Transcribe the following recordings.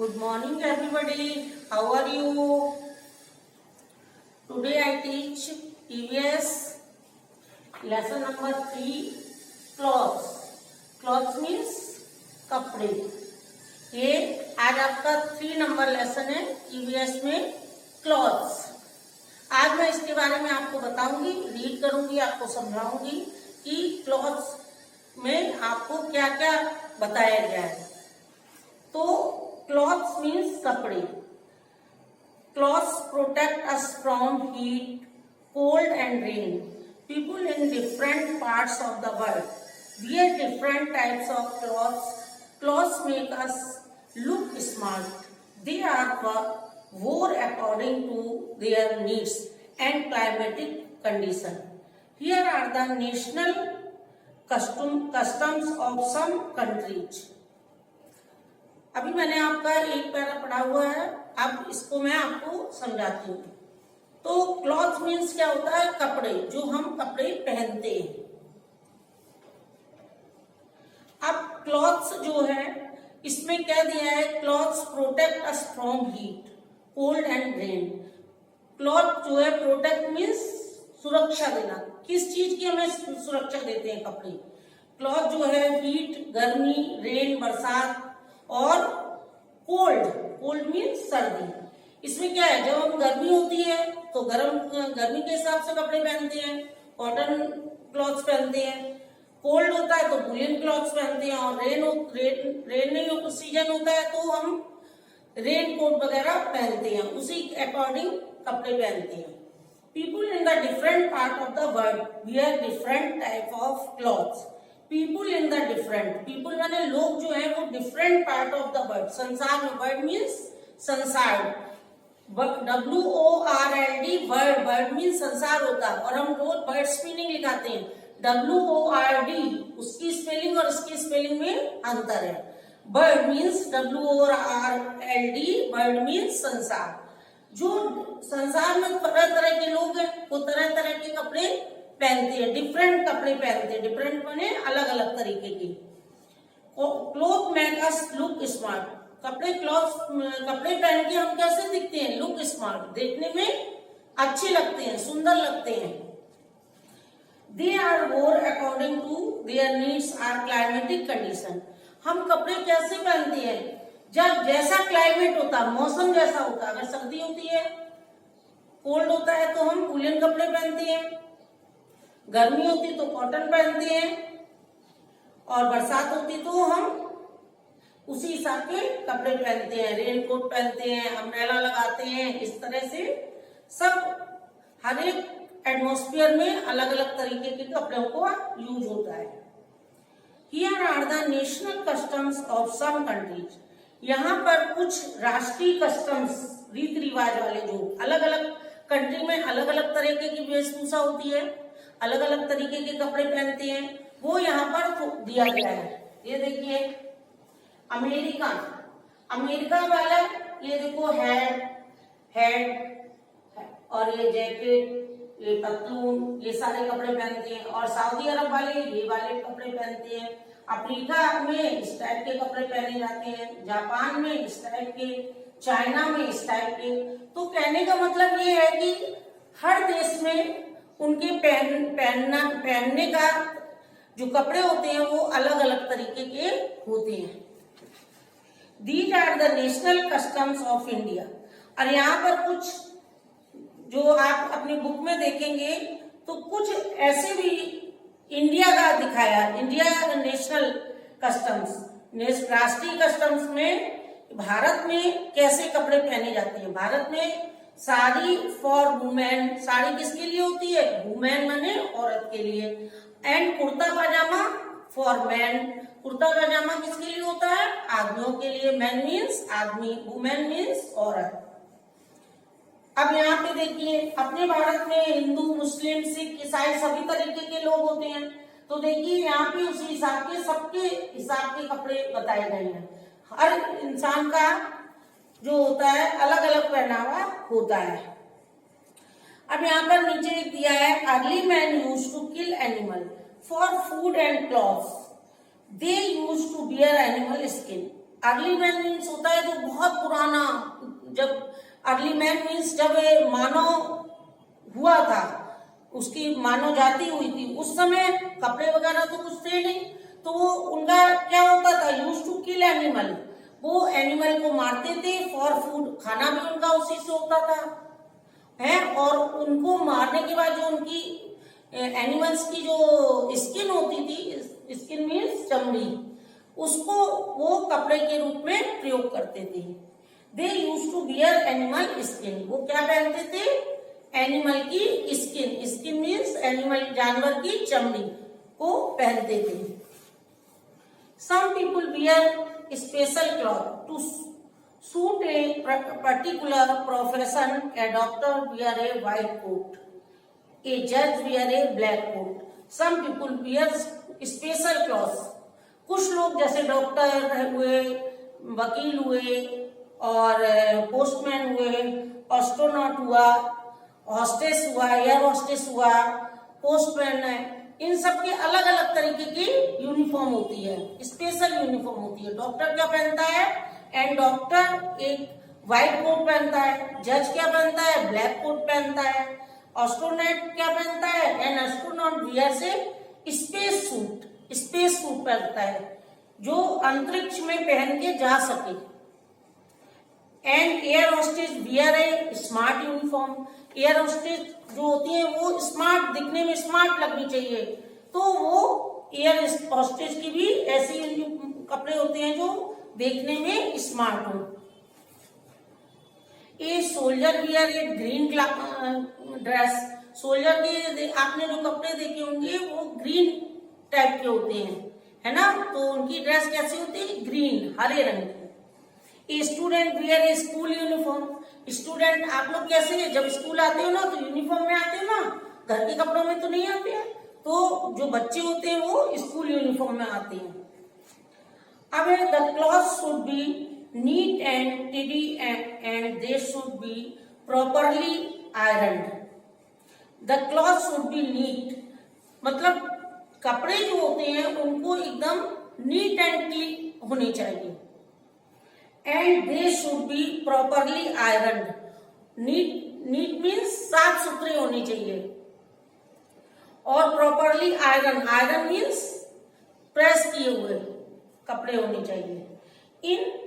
Good morning everybody. How are you? Today I teach EVS lesson number 3 clothes. Clothes means कपड़े. ये आज आपका 3 number lesson है EVS में क्लॉथ्स. आज मैं इसके बारे में आपको बताऊंगी, रीड करूंगी, आपको समझाऊंगी कि क्लॉथ्स में आपको क्या क्या बताया गया है. तो क्लॉथ्स मीन्स कपड़े. Clothes protect us from heat, cold and rain. People in different parts of the world wear different types of clothes. Clothes make us look smart. They are worn according to their needs and climatic condition. Here are the national customs of some countries. अभी मैंने आपका एक para पढ़ा हुआ है, अब इसको मैं आपको समझाती हूँ. तो क्लॉथ मीन्स क्या होता है? कपड़े, जो हम कपड़े पहनते हैं. अब क्लॉथ्स जो है इसमें क्या दिया है? Clothes protect us from heat, cold and rain. Cloth जो है प्रोटेक्ट मीन्स सुरक्षा देना. किस चीज की हमें सुरक्षा देते हैं कपड़े? क्लॉथ जो है हीट, गर्मी, रेन, बरसात और कोल्ड मीन्स सर्दी. इसमें क्या है? जब हम गर्मी होती है तो गर्मी के हिसाब से कपड़े पहनते हैं, कॉटन क्लॉथ्स पहनते हैं. कोल्ड होता है तो वूलन क्लॉथ्स पहनते हैं. और रेन सीजन होता है तो हम रेन कोट वगैरह पहनते हैं, उसी अकॉर्डिंग कपड़े पहनते हैं. People in the different part of the world wear different type of clothes. People in the different, people माने लोग जो है वो different part of the world, संसार में. वर्ल्ड मीन्स संसार, WORLD वर्ल्ड. वर्ल्ड मीन्स संसार होता है और हम रोज वर्ड स्पेलिंग लिखाते हैं WORD. उसकी स्पेलिंग और इसकी स्पेलिंग में अंतर है. World means WORLD, world means संसार. जो संसार में तरह तरह के लोग हैं वो तरह तरह के कपड़े पहनते हैं, डिफरेंट कपड़े पहनते हैं. डिफरेंट माने अलग अलग तरीके के. Cloth make us look smart. कपड़े पहन के हम कैसे दिखते हैं? लुक स्मार्ट, देखने में अच्छे लगते हैं, सुंदर लगते हैं. They are worn according to their needs or climatic condition. हम कपड़े कैसे पहनते हैं? जब जैसा क्लाइमेट होता है, मौसम जैसा होता है. अगर सर्दी होती है, कोल्ड होता है तो हम वूलन कपड़े पहनते हैं. गर्मी होती तो कॉटन पहनते हैं. और बरसात होती तो हम उसी हिसाब के कपड़े पहनते हैं. रेन कोट पहनते हैं, अम्ब्रेला लगाते हैं. इस तरह से सब हर एक एटमॉस्फेयर में अलग अलग तरीके के कपड़ों को यूज होता है. Here are the national customs of some countries. यहाँ पर कुछ राष्ट्रीय कस्टम्स, रीति रिवाज वाले, जो अलग अलग कंट्री में अलग अलग तरीके की वेशभूषा होती है, अलग अलग तरीके के कपड़े पहनते हैं, वो यहाँ पर दिया गया है. ये देखिए अमेरिका वाला, ये देखो हेड और ये जैकेट, ये पतलून, ये सारे कपड़े पहनते हैं. और सऊदी अरब वाले ये वाले कपड़े पहनते हैं. अफ्रीका में इस टाइप के कपड़े पहने जाते हैं. जापान में इस टाइप के, चाइना में इस टाइप के. तो कहने का मतलब ये है कि हर देश में उनके पहनने का जो कपड़े होते हैं वो अलग अलग तरीके के होते हैं. These are the national customs of India. और यहाँ पर कुछ जो आप अपनी बुक में देखेंगे तो कुछ ऐसे भी इंडिया का दिखाया. इंडिया नेशनल कस्टम्स, राष्ट्रीय कस्टम्स में भारत में कैसे कपड़े पहने जाते हैं. भारत में साड़ी फॉर वुमेन. साड़ी किसके लिए होती है? वुमेन माने औरत के लिए. And kurta pajama for man. Kurta pajama किसके लिए होता है? आदमियों के लिए. मैन मीन्स आदमी, वुमेन मीन्स औरत. अब यहाँ पे देखिए, अपने भारत में हिंदू, मुस्लिम, सिख, ईसाई सभी तरीके के लोग होते हैं. तो देखिए यहाँ पे उसी हिसाब के, सबके हिसाब के कपड़े बताए गए हैं. हर इंसान का जो होता है अलग अलग पहनावा होता है. अब यहाँ पर नीचे दिया है early man used to kill animal for food and clothes. They used to beer animal skin. Early man means होता है जो बहुत पुराना, जब अर्ली मैन मीन्स जब मानव हुआ था, उसकी मानव जाति हुई थी, उस समय कपड़े वगैरह तो कुछ थे नहीं, तो वो उनका क्या होता था, यूज टू किल एनिमल, वो एनिमल को मारते थे फॉर फूड, खाना भी उनका उसी से होता था है। और उनको मारने के बाद जो उनकी एनिमल्स की जो स्किन होती थी, स्किन मीन्स चमड़ी, उसको वो कपड़े के रूप में प्रयोग करते थे। They use to beer animal skin, वो क्या पहनते थे, एनिमल की स्किन, स्किन मीन्स एनिमल, जानवर की चमड़ी को पहनते थे। Some people bear special cloth to suit a particular profession, a doctor bear a white coat, a जज bear a black coat, some people bear special cloth, कुछ लोग जैसे डॉक्टर हुए, वकील हुए, और पोस्टमैन हुए, एस्ट्रोनॉट हुआ, हॉस्टेस हुआ, एयर हॉस्टेस हुआ, पोस्टमैन है, इन सब के अलग अलग तरीके की यूनिफॉर्म होती है, स्पेशल यूनिफॉर्म होती है। डॉक्टर क्या पहनता है, एंड डॉक्टर एक व्हाइट कोट पहनता है, जज क्या पहनता है, ब्लैक कोट पहनता है, एस्ट्रोनॉट क्या पहनता है, and astronaut wears a space suit, space suit पहनता है जो अंतरिक्ष में पहन के जा सके। And air hostess wear a smart uniform, air hostess जो होती है वो स्मार्ट, दिखने में स्मार्ट लगनी चाहिए, तो वो एयर होस्टेस की भी ऐसे कपड़े होते हैं जो देखने में स्मार्ट हो। A soldier wear A green dress, soldier के आपने जो कपड़े देखे होंगे वो ग्रीन टाइप के होते हैं, है ना, तो उनकी ड्रेस कैसी होती है, ग्रीन, हरे रंग की। A student wear A school uniform, student आप लोग कैसे है, जब स्कूल आते हो ना तो यूनिफॉर्म में आते हो ना, घर के कपड़ों में तो नहीं आते हैं, तो जो बच्चे होते हैं वो स्कूल यूनिफॉर्म में आते हैं। अब the cloth should be neat and tidy and they should be properly ironed. The cloth should be neat, मतलब कपड़े जो होते हैं उनको एकदम नीट एंड क्लीन होने चाहिए, and they should be properly ironed, neat means साफ सुथरे होने चाहिए, और प्रॉपरली आयरन मीन्स प्रेस किए हुए कपड़े होने चाहिए। In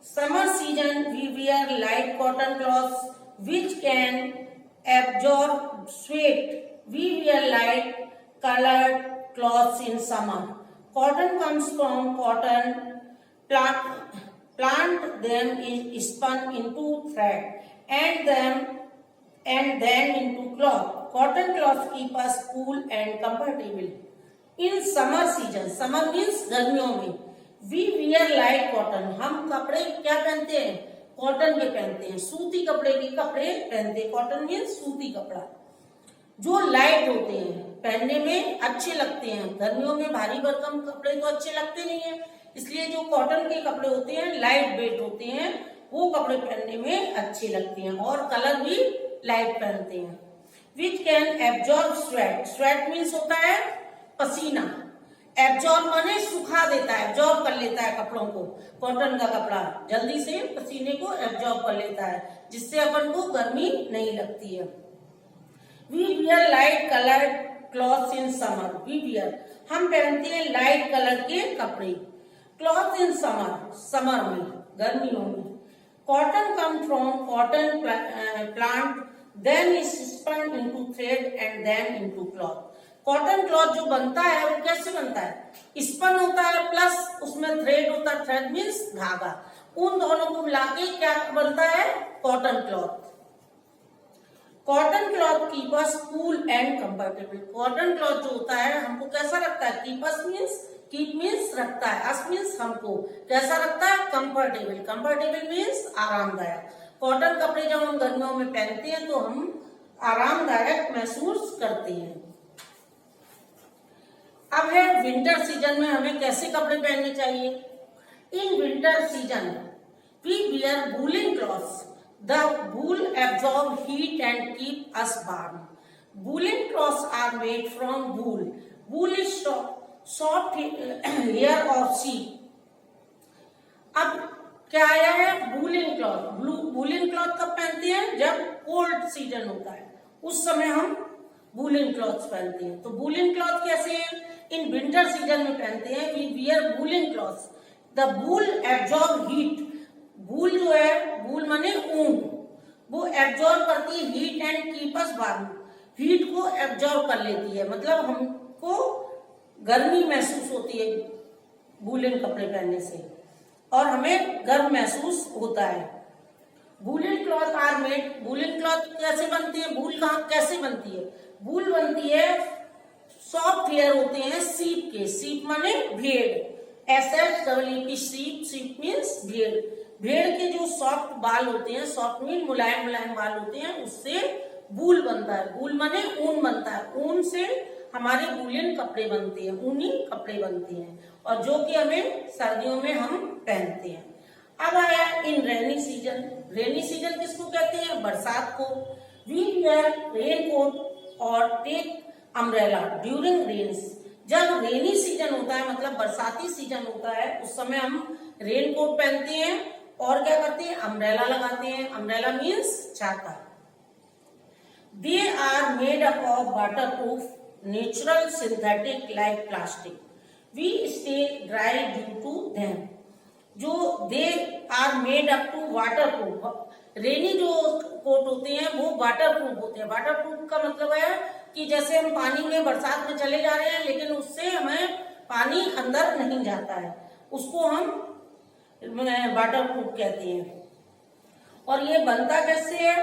summer season we wear light cotton clothes which can absorb sweat, we wear light colored cloths in summer. Cotton comes from cotton plant them is spun into thread and then into cloth. Cotton cloth keep us cool and comfortable. In summer season, summer means गर्मियों में, we wear light cotton, हम कपड़े क्या पहनते हैं, cotton के पहनते हैं, सूती कपड़े के कपड़े पहनते हैं, कॉटन मीन्स सूती कपड़ा, जो लाइट होते हैं, पहनने में अच्छे लगते हैं। गर्मियों में भारी भरकम कपड़े तो अच्छे लगते नहीं है, इसलिए जो कॉटन के कपड़े होते हैं लाइट वेट होते हैं, वो कपड़े पहनने में अच्छे लगते हैं, और कलर भी लाइट पहनते हैं। विच can absorb sweat, sweat means होता है पसीना, एब्जॉर्ब माने सुखा देता है, एब्जॉर्ब कर लेता है कपड़ों को, कॉटन का कपड़ा जल्दी से पसीने को एब्जॉर्ब कर लेता है, जिससे अपन को गर्मी नहीं लगती है। We wear light colored clothes in summer. We wear, हम पहनते हैं लाइट कलर के कपड़े, क्लॉथ इन समर, समर में, गर्मियों में। Cotton come from cotton plant then is spun into thread and then into cloth. Cotton cloth जो बनता है वो कैसे बनता है, स्पन होता है प्लस उसमें थ्रेड होता है, थ्रेड मीन्स धागा, उन दोनों को मिला के क्या बनता है, cotton cloth. Cotton cloth keep us cool and comfortable, cotton cloth जो होता है हमको कैसा रखता है, keep us means, keep means रखता है, अस मीन्स हमको, कैसा रखता है, कंफर्टेबल, कंफर्टेबल मीन्स आरामदायक। कॉटन कपड़े जब हम गर्मियों में पहनते हैं तो हम आरामदायक महसूस करते हैं। अब है विंटर सीजन में हमें कैसे कपड़े पहनने चाहिए। In winter season we wear woollen clothes, the wool absorb heat and keep us warm. Woolen cloths are made from wool. Wool is soft hair of sheep. अब क्या आया है, वूलन क्लॉथ। वूलन क्लॉथ कब पहनते हैं, जब cold season होता है, उस समय हम वूलन क्लॉथ्स पहनते हैं। तो वूलन क्लॉथ कैसे हैं, इन विंटर सीजन में पहनते हैं। We wear woollen clothes, the wool absorb heat. Wool जो है, वूल माने ऊन, वो एब्जॉर्ब करती है heat and keep us warm. Heat को एब्जॉर्ब कर लेती है, मतलब हमको गर्मी महसूस होती है वूलन कपड़े पहनने से, और हमें गर्म महसूस होता है। Woollen cloth are made, woollen cloth कैसे बनती है, वूल कहाँ कैसे बनती है, वूल बनती है सॉफ्ट हेयर होते हैं सीप के, सीप माने भेड़, SHEEP, सीप, सीप मीन्स भेड़। भेड़ के जो सॉफ्ट बाल होते हैं, सॉफ्ट मीन मुलायम मुलायम बाल होते हैं, उससे वूल बनता है। वूल माने ऊन बनता है, ऊन से हमारे वूलन कपड़े बनते हैं, ऊनी कपड़े बनते हैं, और जो कि हमें सर्दियों में हम पहनते हैं। अब आया इन रेनी सीजन। रेनी सीजन किसको कहते हैं, बरसात को। वी वेयर रेन कोट और टेक अम्ब्रेला ड्यूरिंग रेन्स। जब रेनी सीजन होता है, मतलब बरसाती सीजन होता है, उस समय हम रेन कोट पहनते हैं और क्या करते हैं, अम्ब्रेला लगाते हैं। अम्ब्रेला मीन्स छाता। They are made up of waterproof natural synthetic like plastic, we stay dry due to them. जो they are made up to waterproof, rainy जो कोट होते हैं वो वाटरप्रूफ होते हैं। वाटरप्रूफ का मतलब है कि जैसे हम पानी में बरसात में चले जा रहे हैं, लेकिन उससे हमें पानी अंदर नहीं जाता है, उसको हम वाटरप्रूफ कहते हैं। और ये बनता कैसे है,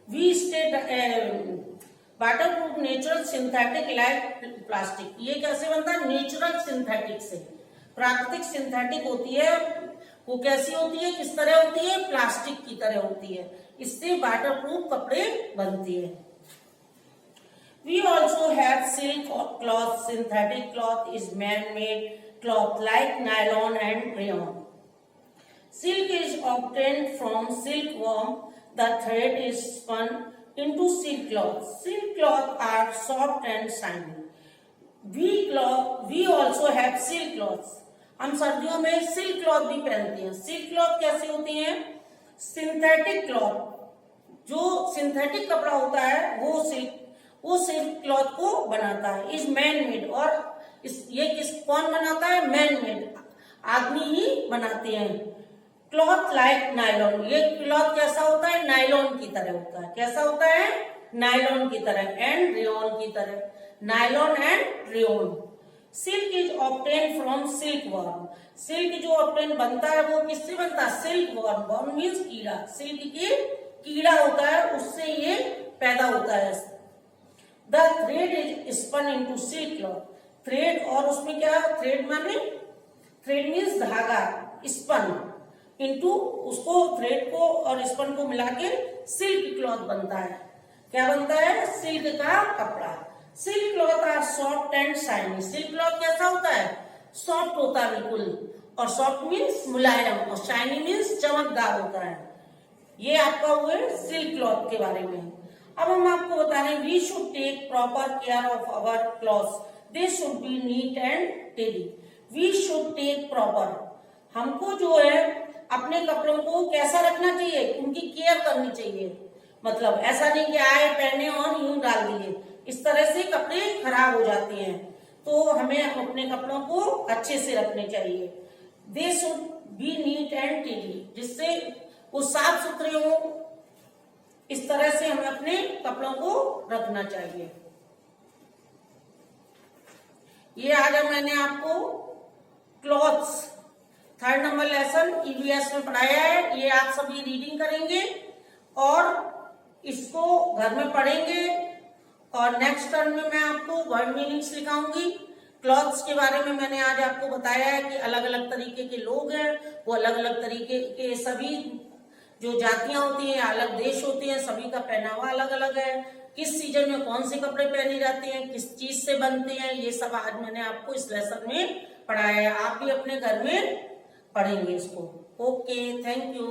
we stay waterproof natural synthetic like plastic. ये कैसे बनता है, नेचुरल सिंथेटिक से। प्राकृतिक सिंथेटिक होती है, वो कैसी होती है, किस तरह होती है, प्लास्टिक की तरह होती है, इससे वाटरप्रूफ कपड़े बनते हैं। We also have silk cloth. Synthetic cloth is man-made cloth like nylon and rayon. Silk is obtained from silkworm. The thread is spun into silk cloth. Silk cloth are soft and shiny. We also have silk cloths. हम सर्दियों में silk cloth भी पहनते हैं। Silk cloth कैसे होती है, synthetic cloth, जो सिंथेटिक कपड़ा होता है वो सिल्क क्लॉथ को बनाता है। इज मैन मेड, और ये कौन बनाता है, मैन मेड, आदमी ही बनाते हैं। क्लॉथ लाइक नायलॉन, ये क्लॉथ कैसा होता है, नायलॉन की तरह होता है। कैसा होता है, नायलॉन की तरह, एंड रेयन की तरह, nylon and rayon. Silk is obtain from silk worm. Silk जो ऑब्टेन बनता है वो किससे बनता है, सिल्क वर्म। वर्म मीन्स कीड़ा, सिल्क की कीड़ा होता है, उससे ये पैदा होता है। The thread is spun into silk cloth. Thread, और उसमें क्या, थ्रेड माने, थ्रेड मीन्स धागा, स्पन इनटू, उसको थ्रेड को और स्पन को मिला के सिल्क क्लॉथ बनता है। क्या बनता है, सिल्क का कपड़ा। Silk cloth are soft and shiny. Silk cloth कैसा होता है, सॉफ्ट होता है बिल्कुल, और सॉफ्ट मीन्स मुलायम, और शाइनी मीन्स चमकदार होता है। ये आपका हुआ सिल्क क्लॉथ के बारे में। अब हम आपको बता रहे हैं, we should take proper care of our clothes, they should be neat and tidy. We should take proper, हमको जो है अपने कपड़ों को कैसा रखना चाहिए, उनकी केयर करनी चाहिए। मतलब ऐसा नहीं कि आए पहने और यूं डाल दिए, इस तरह से कपड़े खराब हो जाते हैं। तो हमें अपने कपड़ों को अच्छे से रखने चाहिए। दे should be neat and teddy, जिससे वो साफ सुथरे हो, इस तरह से हमें अपने कपड़ों को रखना चाहिए। ये आज मैंने आपको clothes 3rd number lesson EVS में पढ़ाया है। ये आप सभी रीडिंग करेंगे और इसको घर में पढ़ेंगे, और नेक्स्ट टर्म में मैं आपको वर्ड मीनिंग्स सिखाऊंगी। क्लॉथ्स के बारे में मैंने आज आपको बताया है कि अलग अलग तरीके के लोग हैं, वो अलग अलग तरीके के, सभी जो जातियां होती हैं, अलग देश होते हैं, सभी का पहनावा अलग अलग है। किस सीजन में कौन से कपड़े पहने जाते हैं, किस चीज से बनते हैं, ये सब आज मैंने आपको इस लेसन में पढ़ाया है। आप भी अपने घर में पढ़ेंगे इसको। Okay, thank you.